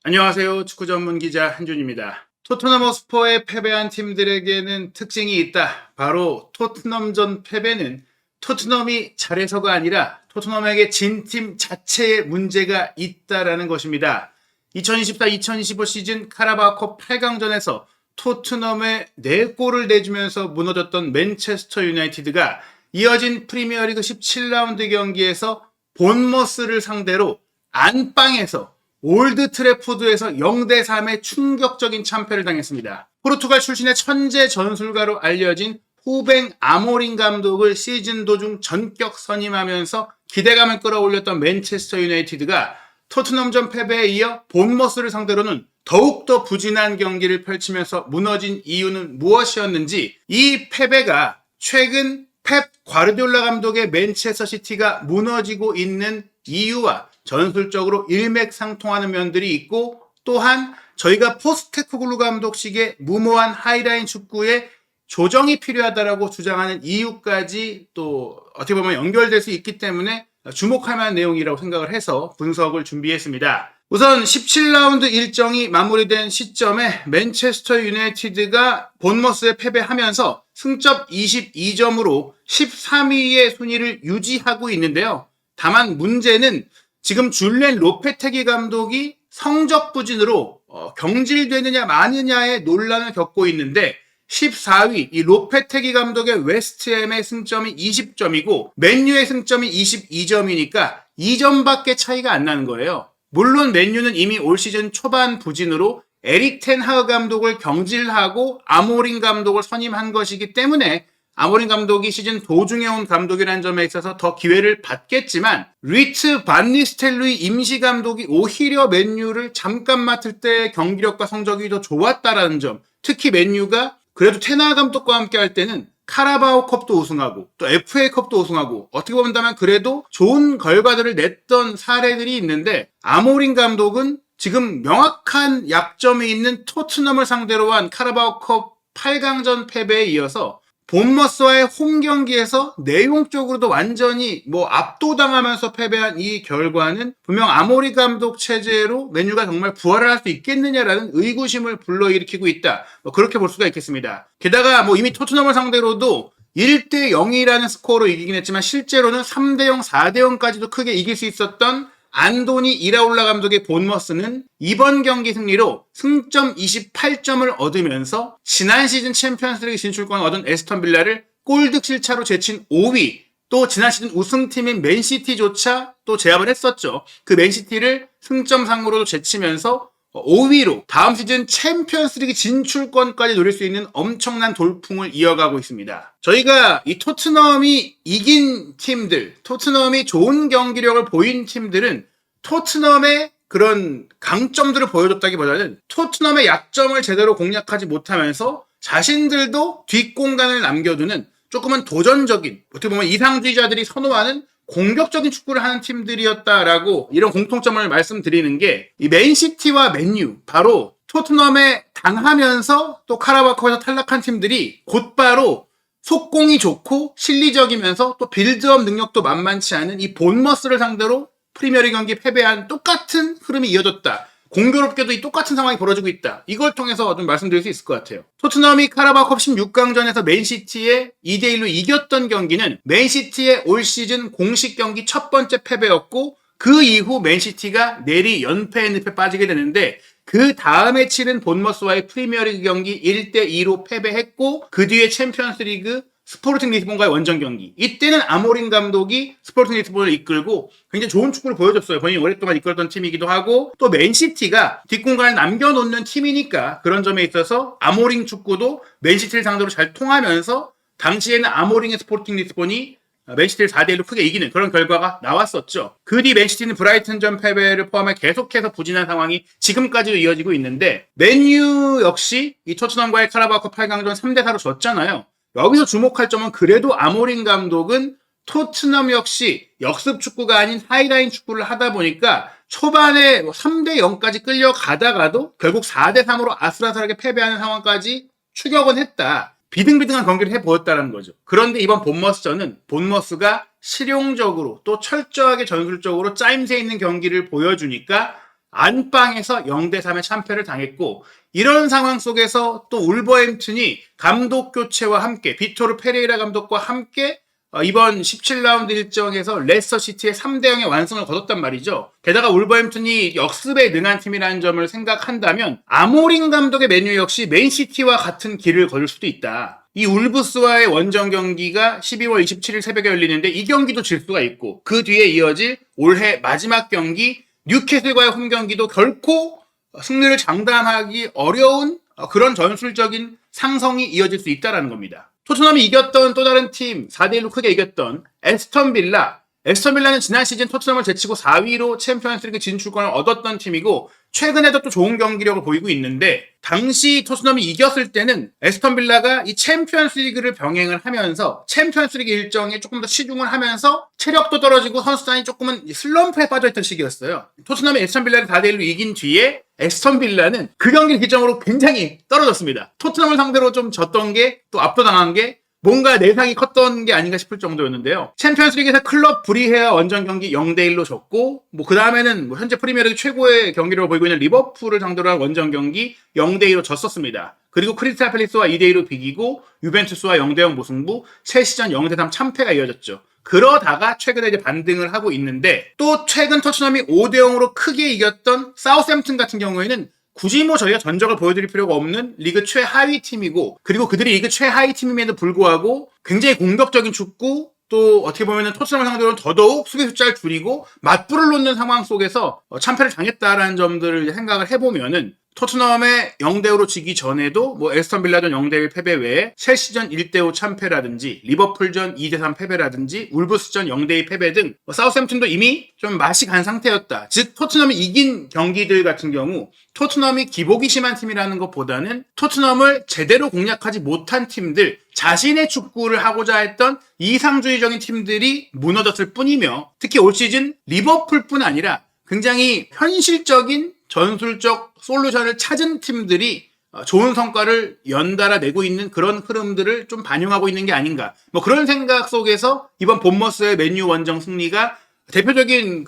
안녕하세요. 축구 전문 기자 한준입니다. 토트넘 허스퍼에 패배한 팀들에게는 특징이 있다. 바로 토트넘전 패배는 토트넘이 잘해서가 아니라 토트넘에게 진 팀 자체에 문제가 있다라는 것입니다. 2024-2025 시즌 카라바오컵 8강전에서 토트넘에 4골을 내주면서 무너졌던 맨체스터 유나이티드가 이어진 프리미어리그 17라운드 경기에서 본머스를 상대로 안방에서 올드 트래포드에서 0대3의 충격적인 참패를 당했습니다. 포르투갈 출신의 천재 전술가로 알려진 후뱅 아모린 감독을 시즌 도중 전격 선임하면서 기대감을 끌어올렸던 맨체스터 유나이티드가 토트넘전 패배에 이어 본머스를 상대로는 더욱더 부진한 경기를 펼치면서 무너진 이유는 무엇이었는지, 이 패배가 최근 펩 과르디올라 감독의 맨체스터 시티가 무너지고 있는 이유와 전술적으로 일맥상통하는 면들이 있고, 또한 저희가 포스테코글루 감독식의 무모한 하이라인 축구에 조정이 필요하다라고 주장하는 이유까지 또 어떻게 보면 연결될 수 있기 때문에 주목할 만한 내용이라고 생각을 해서 분석을 준비했습니다. 우선 17라운드 일정이 마무리된 시점에 맨체스터 유나이티드가 본머스에 패배하면서 승점 22점으로 13위의 순위를 유지하고 있는데요. 다만 문제는 지금 줄리엔 로페테기 감독이 성적 부진으로 경질되느냐 마느냐의 논란을 겪고 있는데, 14위 이 로페테기 감독의 웨스트햄의 승점이 20점이고 맨유의 승점이 22점이니까 2점밖에 차이가 안 나는 거예요. 물론 맨유는 이미 올 시즌 초반 부진으로 에릭 텐 하그 감독을 경질하고 아모린 감독을 선임한 것이기 때문에 아모린 감독이 시즌 도중에 온 감독이라는 점에 있어서 더 기회를 받겠지만, 리트 반 니스텔루이 임시 감독이 오히려 맨유를 잠깐 맡을 때 경기력과 성적이 더 좋았다라는 점, 특히 맨유가 그래도 테나 감독과 함께 할 때는 카라바오컵도 우승하고 또 FA컵도 우승하고 어떻게 본다면 그래도 좋은 결과들을 냈던 사례들이 있는데, 아모린 감독은 지금 명확한 약점이 있는 토트넘을 상대로 한 카라바오컵 8강전 패배에 이어서 본머스와의 홈 경기에서 내용적으로도 완전히 압도당하면서 패배한 이 결과는 분명 아모리 감독 체제로 맨유가 정말 부활을 할 수 있겠느냐라는 의구심을 불러일으키고 있다. 그렇게 볼 수가 있겠습니다. 게다가 이미 토트넘을 상대로도 1대 0이라는 스코어로 이기긴 했지만 실제로는 3대 0, 4대 0까지도 크게 이길 수 있었던 안도니 이라올라 감독의 본머스는 이번 경기 승리로 승점 28점을 얻으면서 지난 시즌 챔피언스리그 진출권을 얻은 에스턴 빌라를 골득실 차로 제친 5위, 또 지난 시즌 우승팀인 맨시티조차 또 제압을 했었죠. 그 맨시티를 승점상으로도 제치면서 5위로 다음 시즌 챔피언스리그 진출권까지 노릴 수 있는 엄청난 돌풍을 이어가고 있습니다. 저희가 이 토트넘이 이긴 팀들, 토트넘이 좋은 경기력을 보인 팀들은 토트넘의 그런 강점들을 보여줬다기보다는 토트넘의 약점을 제대로 공략하지 못하면서 자신들도 뒷공간을 남겨두는 조금은 도전적인, 어떻게 보면 이상주의자들이 선호하는 공격적인 축구를 하는 팀들이었다라고, 이런 공통점을 말씀드리는 게 이 맨시티와 맨유, 바로 토트넘에 당하면서 또 카라바오컵에서 탈락한 팀들이 곧바로 속공이 좋고 실리적이면서 또 빌드업 능력도 만만치 않은 이 본머스를 상대로 프리미어리그 경기 패배한 똑같은 흐름이 이어졌다. 공교롭게도 이 똑같은 상황이 벌어지고 있다. 이걸 통해서 좀 말씀드릴 수 있을 것 같아요. 토트넘이 카라바오컵 16강전에서 맨시티에 2대1로 이겼던 경기는 맨시티의 올 시즌 공식 경기 첫 번째 패배였고, 그 이후 맨시티가 내리 연패의 늪에 빠지게 되는데, 그 다음에 치른 본머스와의 프리미어리그 경기 1대2로 패배했고, 그 뒤에 챔피언스리그 스포르팅 리스본과의 원정 경기, 이때는 아모린 감독이 스포르팅 리스본을 이끌고 굉장히 좋은 축구를 보여줬어요. 본인이 오랫동안 이끌었던 팀이기도 하고, 또 맨시티가 뒷공간을 남겨놓는 팀이니까 그런 점에 있어서 아모린 축구도 맨시티를 상대로 잘 통하면서 당시에는 아모린의 스포르팅 리스본이 맨시티를 4대1로 크게 이기는 그런 결과가 나왔었죠. 그 뒤 맨시티는 브라이튼전 패배를 포함해 계속해서 부진한 상황이 지금까지도 이어지고 있는데, 맨유 역시 이 토트넘과의 카라바오컵 8강전 3대4로 졌잖아요. 여기서 주목할 점은 그래도 아모린 감독은 토트넘 역시 역습 축구가 아닌 하이라인 축구를 하다 보니까 초반에 3대 0까지 끌려가다가도 결국 4대 3으로 아슬아슬하게 패배하는 상황까지 추격은 했다. 비등비등한 경기를 해보였다는 거죠. 그런데 이번 본머스전은 본머스가 실용적으로 또 철저하게 전술적으로 짜임새 있는 경기를 보여주니까 안방에서 0대3의 참패를 당했고, 이런 상황 속에서 또 울버햄튼이 감독 교체와 함께 비토르 페레이라 감독과 함께 이번 17라운드 일정에서 레스터시티의 3대0의 완승을 거뒀단 말이죠. 게다가 울버햄튼이 역습에 능한 팀이라는 점을 생각한다면 아모린 감독의 맨유 역시 맨시티와 같은 길을 걸을 수도 있다. 이 울브스와의 원정 경기가 12월 27일 새벽에 열리는데 이 경기도 질 수가 있고, 그 뒤에 이어질 올해 마지막 경기 뉴캐슬과의 홈 경기도 결코 승리를 장담하기 어려운 그런 전술적인 상성이 이어질 수 있다는 겁니다. 토트넘이 이겼던 또 다른 팀, 4대1로 크게 이겼던 에스턴 빌라. 에스턴 빌라는 지난 시즌 토트넘을 제치고 4위로 챔피언스리그 진출권을 얻었던 팀이고, 최근에도 또 좋은 경기력을 보이고 있는데, 당시 토트넘이 이겼을 때는 에스턴 빌라가 이 챔피언스리그를 병행을 하면서 챔피언스리그 일정에 조금 더 치중을 하면서 체력도 떨어지고 선수단이 조금은 슬럼프에 빠져있던 시기였어요. 토트넘이 에스턴 빌라를 4대1로 이긴 뒤에 에스턴 빌라는 그 경기 기점으로 굉장히 떨어졌습니다. 토트넘을 상대로 좀 졌던 게, 또 압도당한 게 뭔가 내상이 컸던 게 아닌가 싶을 정도였는데요. 챔피언스리그에서 클럽 브리헤아 원정 경기 0대1로 졌고, 그 다음에는 현재 프리미어리그 최고의 경기로 보이고 있는 리버풀을 상대로 한 원정 경기 0대2로 졌었습니다. 그리고 크리스탈 팰리스와 2대2로 비기고, 유벤투스와 0대0 무승부, 첼시전 0대3 참패가 이어졌죠. 그러다가 최근에 이제 반등을 하고 있는데, 또 최근 토트넘이 5대0으로 크게 이겼던 사우스햄튼 같은 경우에는 굳이 저희가 전적을 보여드릴 필요가 없는 리그 최하위 팀이고, 그리고 그들이 리그 최하위 팀임에도 불구하고 굉장히 공격적인 축구, 또 어떻게 보면 토트넘을 상대로 더더욱 수비 숫자를 줄이고 맞불을 놓는 상황 속에서 참패를 당했다라는 점들을 생각을 해보면은, 토트넘의 0대5로 지기 전에도 에스턴 빌라전 0대1 패배 외에 첼시전 1대5 참패라든지 리버풀전 2대3 패배라든지 울브스전 0대2 패배 등 사우스햄튼도 이미 좀 맛이 간 상태였다. 즉 토트넘이 이긴 경기들 같은 경우 토트넘이 기복이 심한 팀이라는 것보다는 토트넘을 제대로 공략하지 못한 팀들, 자신의 축구를 하고자 했던 이상주의적인 팀들이 무너졌을 뿐이며, 특히 올 시즌 리버풀뿐 아니라 굉장히 현실적인 전술적 솔루션을 찾은 팀들이 좋은 성과를 연달아 내고 있는 그런 흐름들을 좀 반영하고 있는 게 아닌가. 그런 생각 속에서 이번 본머스의 맨유 원정 승리가 대표적인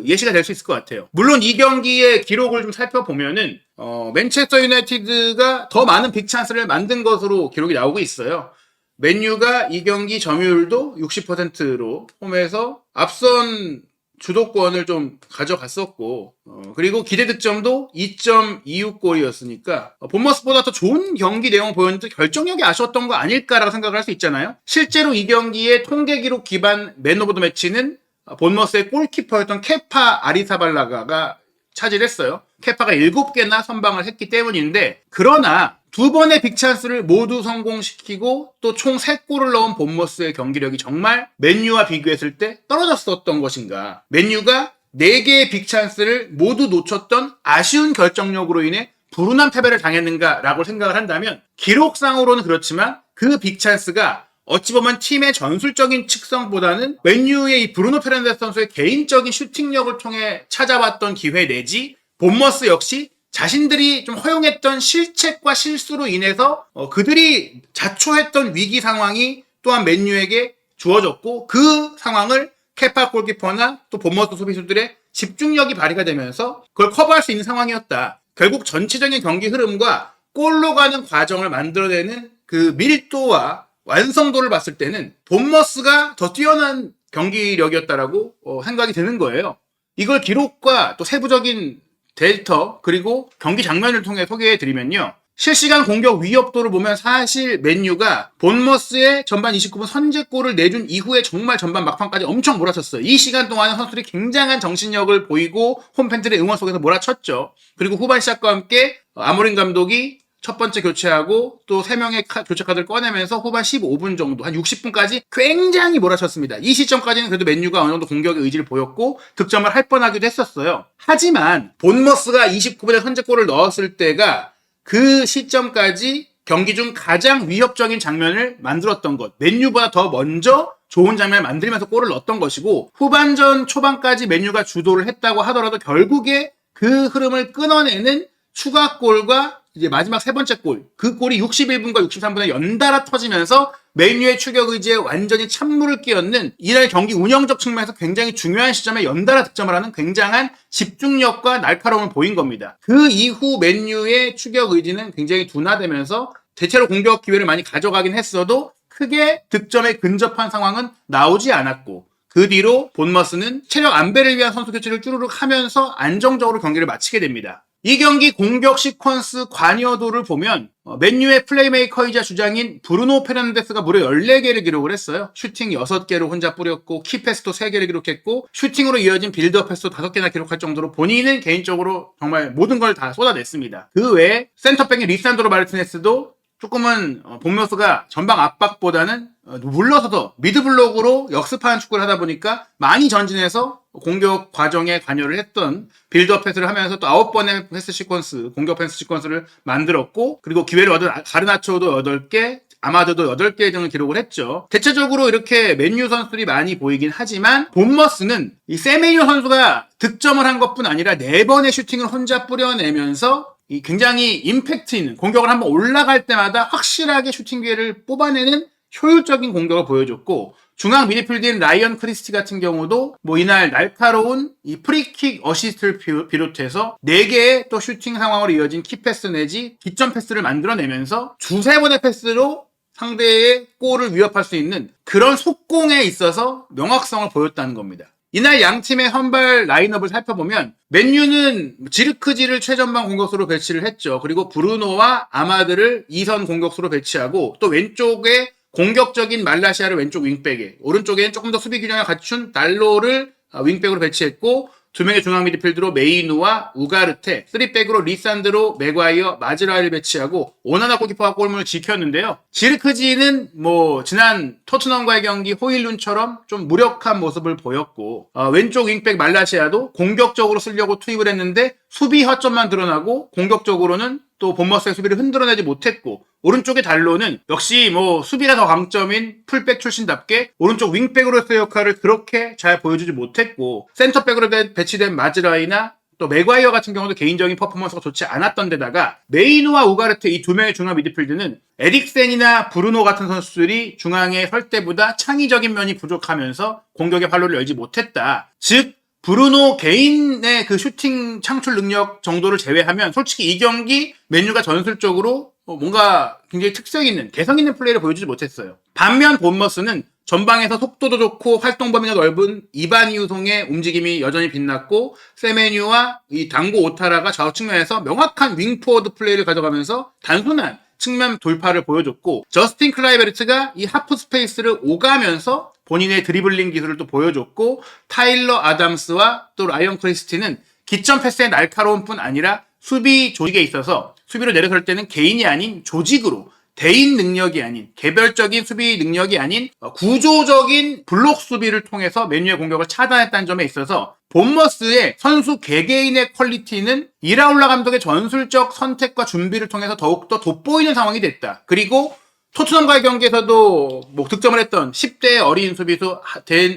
예시가 될 수 있을 것 같아요. 물론 이 경기의 기록을 좀 살펴보면은 맨체스터 유나이티드가 더 많은 빅찬스를 만든 것으로 기록이 나오고 있어요. 맨유가 이 경기 점유율도 60%로 홈에서 앞선 주도권을 좀 가져갔었고, 그리고 기대 득점도 2.26골이었으니까 본머스보다 더 좋은 경기 내용을 보였는데 결정력이 아쉬웠던 거 아닐까라고 생각을 할 수 있잖아요. 실제로 이 경기의 통계 기록 기반 맨 오브 더 매치는 본머스의 골키퍼였던 케파 아리사발라가가 차지했어요. 케파가 7개나 선방을 했기 때문인데, 그러나 두 번의 빅찬스를 모두 성공시키고 또 총 3골을 넣은 본머스의 경기력이 정말 맨유와 비교했을 때 떨어졌었던 것인가. 맨유가 4개의 빅찬스를 모두 놓쳤던 아쉬운 결정력으로 인해 불운한 패배를 당했는가라고 생각을 한다면, 기록상으로는 그렇지만 그 빅찬스가 어찌 보면 팀의 전술적인 측성보다는 맨유의 이 브루노 페르난데스 선수의 개인적인 슈팅력을 통해 찾아왔던 기회 내지, 본머스 역시 자신들이 좀 허용했던 실책과 실수로 인해서 그들이 자초했던 위기 상황이 또한 맨유에게 주어졌고, 그 상황을 케파 골키퍼나 또 본머스 수비수들의 집중력이 발휘가 되면서 그걸 커버할 수 있는 상황이었다. 결국 전체적인 경기 흐름과 골로 가는 과정을 만들어내는 그 밀도와 완성도를 봤을 때는 본머스가 더 뛰어난 경기력이었다라고 생각이 드는 거예요. 이걸 기록과 또 세부적인 데이터 그리고 경기 장면을 통해 소개해드리면요, 실시간 공격 위협도를 보면 사실 맨유가 본머스의 전반 29분 선제골을 내준 이후에 정말 전반 막판까지 엄청 몰아쳤어요. 이 시간 동안에 선수들이 굉장한 정신력을 보이고 홈팬들의 응원 속에서 몰아쳤죠. 그리고 후반 시작과 함께 아모린 감독이 첫 번째 교체하고 또 3명의 교체 카드를 꺼내면서 후반 15분 정도, 한 60분까지 굉장히 몰아쳤습니다. 이 시점까지는 그래도 맨유가 어느 정도 공격의 의지를 보였고 득점을 할 뻔하기도 했었어요. 하지만 본머스가 29분에 선제골을 넣었을 때가 그 시점까지 경기 중 가장 위협적인 장면을 만들었던 것, 맨유보다 더 먼저 좋은 장면을 만들면서 골을 넣었던 것이고, 후반전 초반까지 맨유가 주도를 했다고 하더라도 결국에 그 흐름을 끊어내는 추가골과 이제 마지막 3번째 골, 그 골이 61분과 63분에 연달아 터지면서 맨유의 추격 의지에 완전히 찬물을 끼얹는 이날 경기 운영적 측면에서 굉장히 중요한 시점에 연달아 득점을 하는 굉장한 집중력과 날카로움을 보인 겁니다. 그 이후 맨유의 추격 의지는 굉장히 둔화되면서 대체로 공격 기회를 많이 가져가긴 했어도 크게 득점에 근접한 상황은 나오지 않았고, 그 뒤로 본머스는 체력 안배를 위한 선수 교체를 쭈루룩 하면서 안정적으로 경기를 마치게 됩니다. 이 경기 공격 시퀀스 관여도를 보면 맨유의 플레이메이커이자 주장인 브루노 페르난데스가 무려 14개를 기록을 했어요. 슈팅 6개를 혼자 뿌렸고 키패스도 3개를 기록했고 슈팅으로 이어진 빌드업 패스도 5개나 기록할 정도로 본인은 개인적으로 정말 모든 걸 다 쏟아냈습니다. 그 외에 센터백인 리산드로 마르티네스도 조금은 본머스가 전방 압박보다는 물러서서 미드블록으로 역습하는 축구를 하다 보니까 많이 전진해서 공격 과정에 관여를 했던 빌드업 패스를 하면서 또 9번의 패스 시퀀스, 공격 패스 시퀀스를 만들었고, 그리고 기회를 얻은 가르나초도 8개, 아마드도 8개 등을 기록을 했죠. 대체적으로 이렇게 맨유 선수들이 많이 보이긴 하지만 본머스는 이 세메뉴 선수가 득점을 한 것뿐 아니라 4번의 슈팅을 혼자 뿌려내면서 이 굉장히 임팩트 있는 공격을 한번 올라갈 때마다 확실하게 슈팅 기회를 뽑아내는 효율적인 공격을 보여줬고, 중앙 미드필드인 라이언 크리스티 같은 경우도 뭐 이날 날카로운 이 프리킥 어시스트를 비롯해서 4개의 또 슈팅 상황으로 이어진 키패스 내지 기점 패스를 만들어내면서 2-3번의 패스로 상대의 골을 위협할 수 있는 그런 속공에 있어서 명확성을 보였다는 겁니다. 이날 양 팀의 선발 라인업을 살펴보면 맨유는 지르크지를 최전방 공격수로 배치를 했죠. 그리고 브루노와 아마드를 2선 공격수로 배치하고, 또 왼쪽에 공격적인 말라시아를 왼쪽 윙백에, 오른쪽에는 조금 더 수비 균형을 갖춘 달로를 윙백으로 배치했고, 2명의 중앙 미드필드로 메이누와 우가르테, 3백으로 리산드로, 맥과이어, 마즈라이를 배치하고 오나나 골키퍼가 골문을 지켰는데요. 지르크지는 뭐 지난 토트넘과의 경기 호일룬처럼 좀 무력한 모습을 보였고, 왼쪽 윙백 말라시아도 공격적으로 쓰려고 투입을 했는데 수비 허점만 드러나고 공격적으로는 또 본머스의 수비를 흔들어내지 못했고, 오른쪽의 달로는 역시 뭐 수비가 더 강점인 풀백 출신답게 오른쪽 윙백으로서의 역할을 그렇게 잘 보여주지 못했고, 센터백으로 배치된 마즈라이나 또 맥과이어 같은 경우도 개인적인 퍼포먼스가 좋지 않았던 데다가 메이누와 우가르테 이 2명의 중앙 미드필드는 에릭센이나 브루노 같은 선수들이 중앙에 설 때보다 창의적인 면이 부족하면서 공격의 활로를 열지 못했다. 즉 브루노 개인의 그 슈팅 창출 능력 정도를 제외하면 솔직히 이 경기 맨유가 전술적으로 뭔가 굉장히 특색 있는, 개성 있는 플레이를 보여주지 못했어요. 반면 본머스는 전방에서 속도도 좋고 활동 범위가 넓은 이반 이우송의 움직임이 여전히 빛났고, 세메뉴와 이 당고 오타라가 좌우측면에서 명확한 윙포워드 플레이를 가져가면서 단순한 측면 돌파를 보여줬고, 저스틴 클라이베르트가 이 하프 스페이스를 오가면서 본인의 드리블링 기술을 또 보여줬고, 타일러 아담스와 또 라이언 크리스티는 기점 패스의 날카로움 뿐 아니라 수비 조직에 있어서 수비로 내려설 때는 개인이 아닌 조직으로, 대인 능력이 아닌, 개별적인 수비 능력이 아닌 구조적인 블록 수비를 통해서 맨유의 공격을 차단했다는 점에 있어서 본머스의 선수 개개인의 퀄리티는 이라올라 감독의 전술적 선택과 준비를 통해서 더욱더 돋보이는 상황이 됐다. 그리고 토트넘과의 경기에서도 뭐 득점을 했던 10대 어린 수비수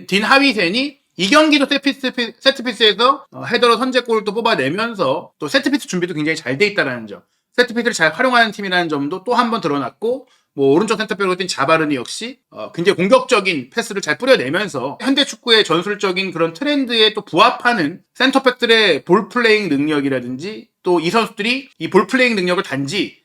딘 하위센이 이 경기도 세트피스에서 헤더로 선제골을 또 뽑아내면서 또 세트피스 준비도 굉장히 잘 돼 있다는 점, 세트피스를 잘 활용하는 팀이라는 점도 또 한 번 드러났고, 뭐 오른쪽 센터백으로 뛴 자바르니 역시 굉장히 공격적인 패스를 잘 뿌려내면서 현대 축구의 전술적인 그런 트렌드에 또 부합하는 센터백들의 볼플레잉 능력이라든지, 또 이 선수들이 이 볼플레잉 능력을 단지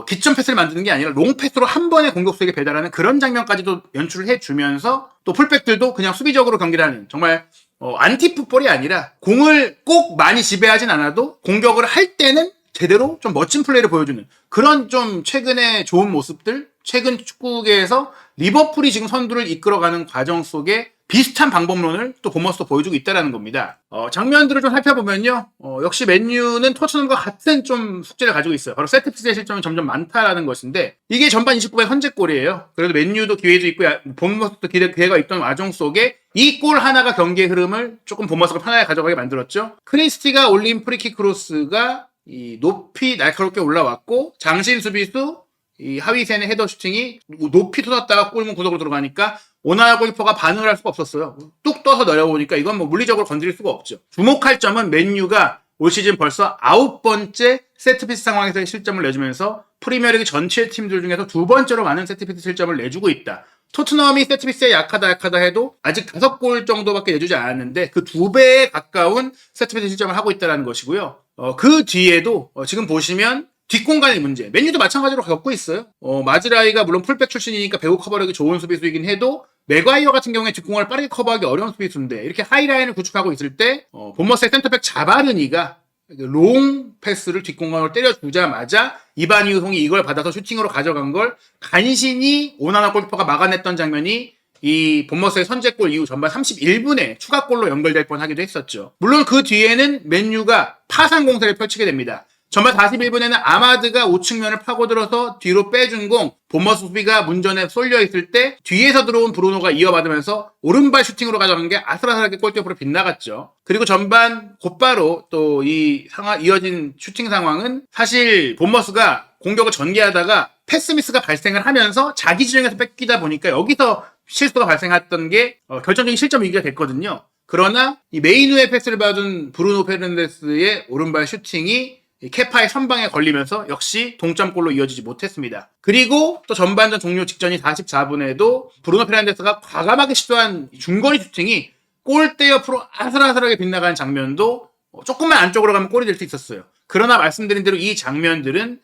기점 패스를 만드는 게 아니라 롱 패스로 한 번에 공격수에게 배달하는 그런 장면까지도 연출을 해주면서, 또 풀백들도 그냥 수비적으로 경기를 하는, 정말 안티풋볼이 아니라 공을 꼭 많이 지배하진 않아도 공격을 할 때는 제대로 좀 멋진 플레이를 보여주는 그런 좀 최근의 좋은 모습들, 최근 축구계에서 리버풀이 지금 선두를 이끌어가는 과정 속에 비슷한 방법론을 또 본머스도 보여주고 있다는 겁니다. 장면들을 좀 살펴보면요. 역시 맨유는 토트넘과 같은 좀 숙제를 가지고 있어요. 바로 세트피스의 실점이 점점 많다라는 것인데, 이게 전반 29분의 선제골이에요. 그래도 맨유도 기회도 있고 본머스도 기회가 있던 와중 속에 이 골 하나가 경기의 흐름을 조금 본머스가 편하게 가져가게 만들었죠. 크리스티가 올린 프리킥 크로스가 이 높이 날카롭게 올라왔고, 장신 수비수 이 하위센의 헤더 슈팅이 높이 터졌다가 골문 구석으로 들어가니까 오나나 골키퍼가 반응을 할 수가 없었어요. 뚝 떠서 내려오니까 이건 뭐 물리적으로 건드릴 수가 없죠. 주목할 점은 맨유가 올 시즌 벌써 9번째 세트피스 상황에서의 실점을 내주면서 프리미어리그 전체 팀들 중에서 2번째로 많은 세트피스 실점을 내주고 있다. 토트넘이 세트피스에 약하다 해도 아직 5골 정도밖에 내주지 않았는데 그 2배에 가까운 세트피스 실점을 하고 있다는 것이고요. 그 뒤에도 지금 보시면 뒷공간의 문제, 맨유도 마찬가지로 겪고 있어요. 마즈라이가 물론 풀백 출신이니까 배우 커버력이 좋은 수비수이긴 해도 맥과이어 같은 경우에 뒷공간을 빠르게 커버하기 어려운 수비수인데 이렇게 하이라인을 구축하고 있을 때 본머스의 센터백 자바르니가 롱 패스를 뒷공간으로 때려주자마자 이바니 유송이 이걸 받아서 슈팅으로 가져간 걸 간신히 오나나 골키퍼가 막아냈던 장면이 이 본머스의 선제골 이후 전반 31분에 추가골로 연결될 뻔하기도 했었죠. 물론 그 뒤에는 맨유가 파상 공세를 펼치게 됩니다. 전반 41분에는 아마드가 우측면을 파고들어서 뒤로 빼준 공, 본머스 수비가 문전에 쏠려있을 때 뒤에서 들어온 브루노가 이어받으면서 오른발 슈팅으로 가져간 게 아슬아슬하게 골대옆으로 빗나갔죠. 그리고 전반 곧바로 또 이 이어진 슈팅 상황은 사실 본머스가 공격을 전개하다가 패스 미스가 발생을 하면서 자기 지정에서 뺏기다 보니까 여기서 실수가 발생했던 게 결정적인 실점 위기가 됐거든요. 그러나 이 메이누의 패스를 받은 브루노 페르난데스의 오른발 슈팅이 케파의 선방에 걸리면서 역시 동점골로 이어지지 못했습니다. 그리고 또 전반전 종료 직전인 44분에도 브루노 페르난데스가 과감하게 시도한 중거리 슈팅이 골대 옆으로 아슬아슬하게 빗나가는 장면도 조금만 안쪽으로 가면 골이 될 수 있었어요. 그러나 말씀드린 대로 이 장면들은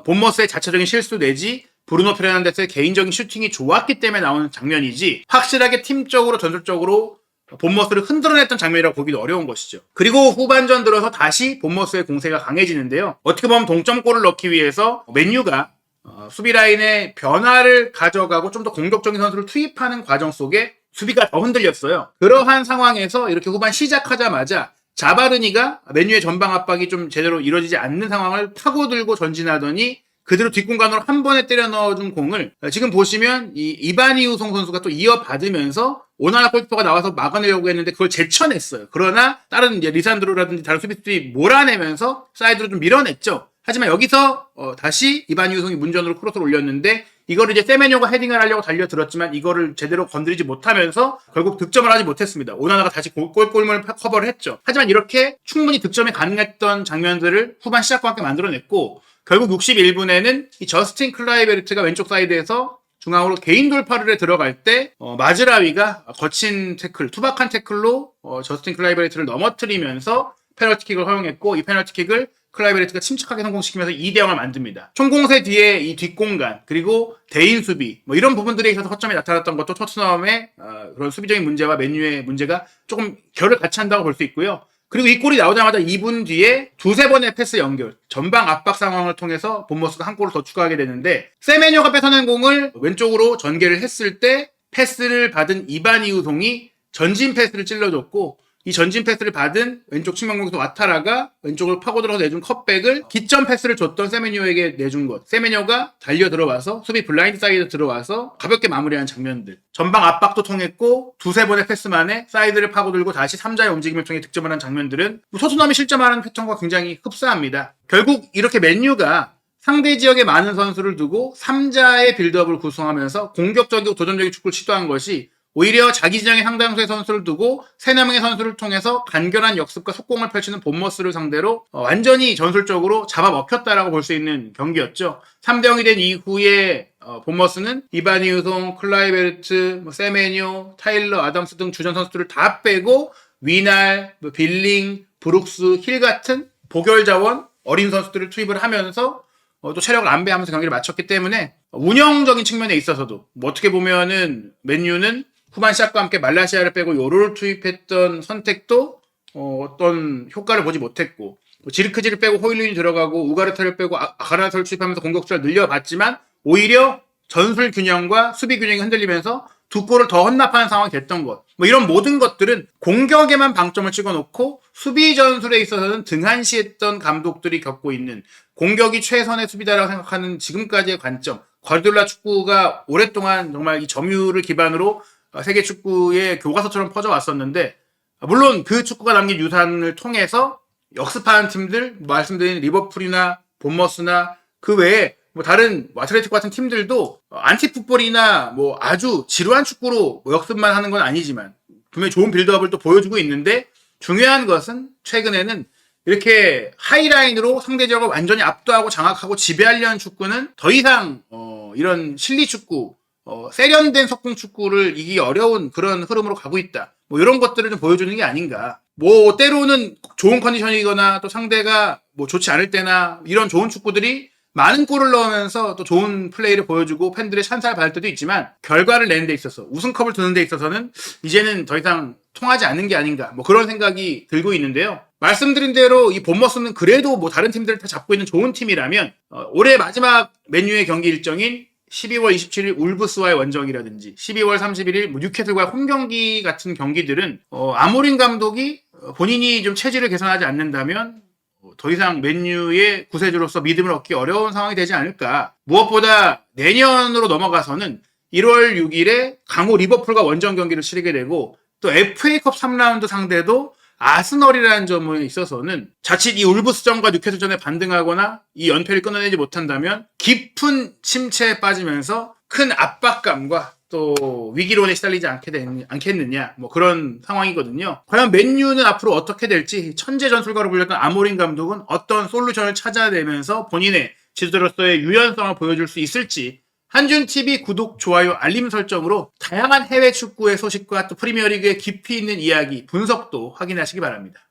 본머스의 자체적인 실수 내지 브루노 페르난데스의 개인적인 슈팅이 좋았기 때문에 나오는 장면이지 확실하게 팀적으로 전술적으로 본머스를 흔들어냈던 장면이라고 보기도 어려운 것이죠. 그리고 후반전 들어서 다시 본머스의 공세가 강해지는데요. 어떻게 보면 동점골을 넣기 위해서 맨유가 수비 라인의 변화를 가져가고 좀 더 공격적인 선수를 투입하는 과정 속에 수비가 더 흔들렸어요. 그러한 상황에서 이렇게 후반 시작하자마자 자바르니가 맨유의 전방 압박이 좀 제대로 이루어지지 않는 상황을 파고들고 전진하더니 그대로 뒷공간으로 한 번에 때려 넣어준 공을 지금 보시면 이바니 우송 선수가 또 이어받으면서 오나나 골키퍼가 나와서 막아내려고 했는데 그걸 제쳐냈어요. 그러나 다른 이제 리산드로라든지 다른 수비수들이 몰아내면서 사이드로 좀 밀어냈죠. 하지만 여기서 다시 이바니 우송이 문전으로 크로스를 올렸는데 이거를 이제 세메뇨가 헤딩을 하려고 달려들었지만 이거를 제대로 건드리지 못하면서 결국 득점을 하지 못했습니다. 오나나가 다시 골문을 커버를 했죠. 하지만 이렇게 충분히 득점이 가능했던 장면들을 후반 시작과 함께 만들어냈고 결국 61분에는 이 저스틴 클라이베르트가 왼쪽 사이드에서 중앙으로 개인 돌파를 해 들어갈 때 마즈라위가 거친 태클, 투박한 태클로 저스틴 클라이베르트를 넘어뜨리면서 페널티킥을 허용했고 이 페널티킥을 클라이베르트가 침착하게 성공시키면서 2대0을 만듭니다. 총공세 뒤에 이 뒷공간 그리고 대인 수비 이런 부분들에 있어서 허점이 나타났던 것도 토트넘의 그런 수비적인 문제와 맨유의 문제가 조금 결을 같이 한다고 볼 수 있고요. 그리고 이 골이 나오자마자 2분 뒤에 두세 번의 패스 연결, 전방 압박 상황을 통해서 본머스가 한 골을 더 추가하게 되는데 세메뇨가 뺏어낸 공을 왼쪽으로 전개를 했을 때 패스를 받은 이바니 우송이 전진 패스를 찔러줬고 이 전진 패스를 받은 왼쪽 측면 공격수 와타라가 왼쪽으로 파고들어서 내준 컷백을 기점 패스를 줬던 세메뇨에게 내준 것. 세메뇨가 달려 들어와서 수비 블라인드 사이드 들어와서 가볍게 마무리하는 장면들. 전방 압박도 통했고 두세 번의 패스 만에 사이드를 파고들고 다시 3자의 움직임을 통해 득점을 한 장면들은 토트넘이 실점하는 패턴과 굉장히 흡사합니다. 결국 이렇게 맨유가 상대 지역에 많은 선수를 두고 3자의 빌드업을 구성하면서 공격적이고 도전적인 축구를 시도한 것이 오히려 자기 지정의 상당수의 선수를 두고 3-4명의 선수를 통해서 간결한 역습과 속공을 펼치는 본머스를 상대로 완전히 전술적으로 잡아먹혔다라고 볼 수 있는 경기였죠. 3대0이 된 이후에 본머스는 이바니 우송, 클라이베르트, 세메뇨, 타일러, 아담스 등 주전 선수들을 다 빼고 위날, 빌링, 브룩스, 힐 같은 보결 자원 어린 선수들을 투입을 하면서 또 체력을 안배하면서 경기를 마쳤기 때문에 운영적인 측면에 있어서도 어떻게 보면은 맨유는 후반 시작과 함께 말라시아를 빼고 요로를 투입했던 선택도 어떤 효과를 보지 못했고 지르크지를 빼고 호일룬이 들어가고 우가르타를 빼고 아가라타를 투입하면서 공격 수를 늘려봤지만 오히려 전술 균형과 수비 균형이 흔들리면서 두 골을 더 헌납하는 상황이 됐던 것. 이런 모든 것들은 공격에만 방점을 찍어놓고 수비 전술에 있어서는 등한시했던 감독들이 겪고 있는 공격이 최선의 수비다라고 생각하는 지금까지의 관점. 과르디올라 축구가 오랫동안 정말 이 점유를 기반으로 세계 축구의 교과서처럼 퍼져왔었는데 물론 그 축구가 남긴 유산을 통해서 역습하는 팀들 말씀드린 리버풀이나 본머스나 그 외에 다른 아틀레티코 같은 팀들도 안티풋볼이나 아주 지루한 축구로 역습만 하는 건 아니지만 분명히 좋은 빌드업을 또 보여주고 있는데 중요한 것은 최근에는 이렇게 하이라인으로 상대적으로 완전히 압도하고 장악하고 지배하려는 축구는 더 이상 이런 실리 축구, 세련된 석궁 축구를 이기기 어려운 그런 흐름으로 가고 있다. 뭐 이런 것들을 좀 보여주는 게 아닌가. 뭐 때로는 좋은 컨디션이거나 또 상대가 뭐 좋지 않을 때나 이런 좋은 축구들이 많은 골을 넣으면서 또 좋은 플레이를 보여주고 팬들의 찬사를 받을 때도 있지만 결과를 내는 데 있어서 우승컵을 두는 데 있어서는 이제는 더 이상 통하지 않는 게 아닌가 뭐 그런 생각이 들고 있는데요. 말씀드린 대로 이 본머스는 그래도 뭐 다른 팀들을 다 잡고 있는 좋은 팀이라면 올해 마지막 맨유의 경기 일정인 12월 27일 울브스와의 원정이라든지 12월 31일 뉴캐슬과의 홈경기 같은 경기들은 아모린 감독이 본인이 좀 체질을 개선하지 않는다면 더 이상 맨유의 구세주로서 믿음을 얻기 어려운 상황이 되지 않을까. 무엇보다 내년으로 넘어가서는 1월 6일에 강호 리버풀과 원정 경기를 치르게 되고 또 FA컵 3라운드 상대도 아스널이라는 점에 있어서는 자칫 이 울브스전과 뉴캐슬전에 반등하거나 이 연패를 끊어내지 못한다면 깊은 침체에 빠지면서 큰 압박감과 또 위기론에 시달리지 않겠느냐 뭐 그런 상황이거든요. 과연 맨유는 앞으로 어떻게 될지 천재 전술가로 불렸던 아모린 감독은 어떤 솔루션을 찾아내면서 본인의 지도자로서의 유연성을 보여줄 수 있을지 한준TV 구독, 좋아요, 알림 설정으로 다양한 해외 축구의 소식과 또 프리미어리그의 깊이 있는 이야기, 분석도 확인하시기 바랍니다.